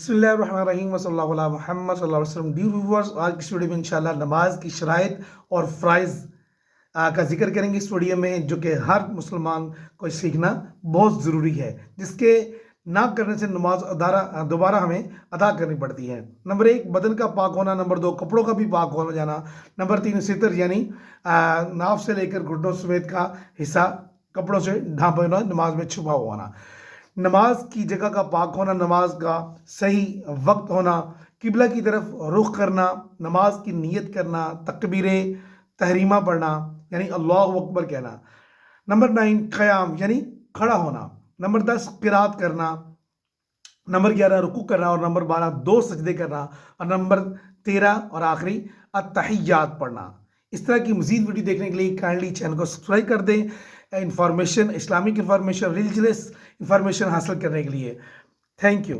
बिस्मिल्लाहिर्रहमानिर्रहीम वसल्लल्लाहु अला मुहम्मद सल्लल्लाहु अलैहि वसल्लम। डियर व्यूअर्स, आज की इस वीडियो में इंशाल्लाह नमाज की शराइत और फ़राइज़ का जिक्र करेंगे इस वीडियो में, जो कि हर मुसलमान को सीखना बहुत ज़रूरी है, जिसके ना करने से नमाज दोबारा हमें अदा करनी पड़ती है। नंबर 1 बदन का पाक होना, नंबर 2 कपड़ों का भी पाक हो जाना, नंबर 3 सितर यानी नाफ से लेकर घुटनों समेत का हिस्सा कपड़ों से ढांपा होना, नमाज में छुपा हुआ होना, नमाज की जगह का पाक होना, नमाज का सही वक्त होना, किबला की तरफ रुख करना, नमाज की नीयत करना, तकबीरें तहरीमा पढ़ना यानी अल्लाह अकबर कहना, नंबर 9 क़याम यानी खड़ा होना, नंबर 10 क़िरात करना, नंबर 11 रुकू करना और नंबर 12 2 सजदे करना और नंबर 13 और आखिरी अत्तहियात पढ़ना। इस तरह की मज़ीद वीडियो देखने के लिए काइंडली चैनल को सब्सक्राइब कर दें, information, Islamic information, religious information हासिल करने के लिए। Thank you.